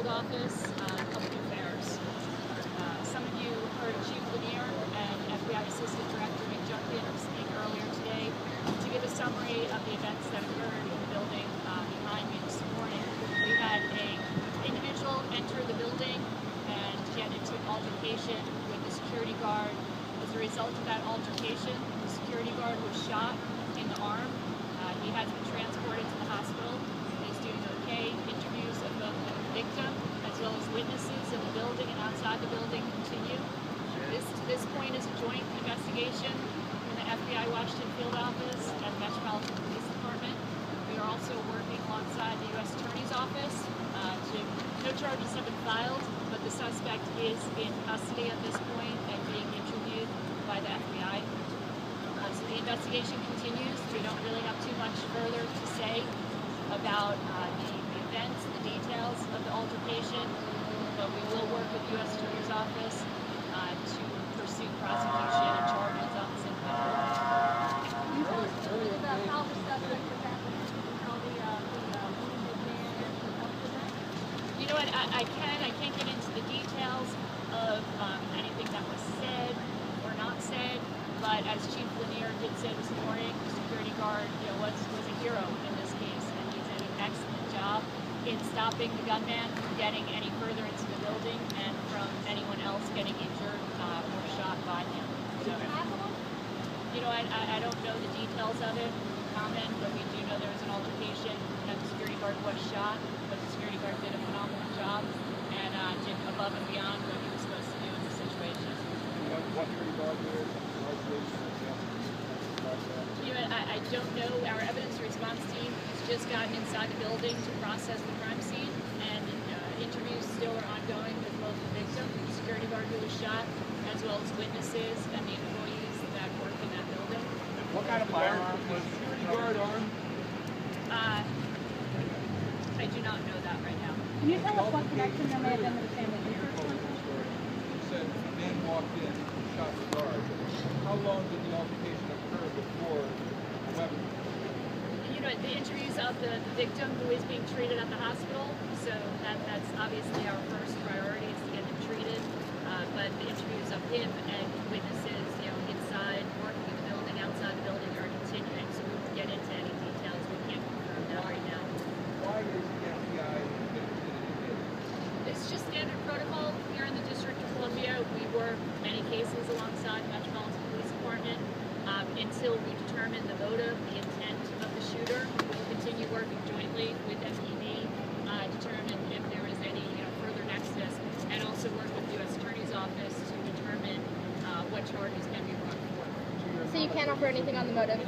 office, a couple of affairs. Some of you heard Chief Lanier and FBI Assistant Director Nick Junkin speak earlier today to give a summary of the events that occurred in the building behind me this morning. We had an individual enter the building and get into an altercation with the security guard. As a result of that altercation, the security guard was shot in the arm. He has been transported to the hospital. He's doing okay. Interviews of both the victim as well as witnesses in the building and outside the building continue. This point is a joint investigation from the FBI Washington Field Office and the Metropolitan Police Department. We are also working alongside the U.S. Attorney's Office. No charges have been filed, but the suspect is in custody at this point and being interviewed by the FBI. So the investigation continues. We don't really have too much further to say about the events, the details of the altercation, but we will work with the U.S. Attorney's Office to pursue prosecution and charges on this individual. Can you tell us a little bit about how the suspect was apprehended and how the wounded man actually helped with that? You know what, I can't get into the details of anything that was said or not said, but as Chief Lanier did say this morning, the security guard was a hero in this case, and he did an excellent job in stopping the gunman from getting any further into the building and from anyone else getting injured or shot by him. So, you know, I don't know the details of it, comment, but we do know there was an altercation and the security guard was shot, but the security guard did a phenomenal job and did above and beyond what he was supposed to do in the situation. What security guard there? You know, I don't know. Our evidence response team has just gotten inside the building to process the crime scene, and interviews still are ongoing with both the victim, the security guard who was shot, as well as witnesses and the employees that work in that building. What kind of firearm was the security guard armed? I do not know that right now. Can you tell us what connection there may have been to the family interest? You said a man walked in and shot the guard. How long did the altercation occur before the weapon? You know, the interviews of the victim who is being treated at the hospital, so that's obviously our first priority is to get him treated. But the interviews of him and witnesses, inside, working in the building, outside the building are continuing, so we won't get into any details. We can't confirm that right now. Why is the FBI interested in this? It's just standard protocol here in the District of Columbia. We work many cases alongside the Metropolitan Police Department until we determine the motive, the intent of the shooter. We'll continue working jointly with MPD, determine if there is any further nexus, and also work with the U.S. Attorney's Office to determine what charges can be brought forward. So you can't offer anything on the motive?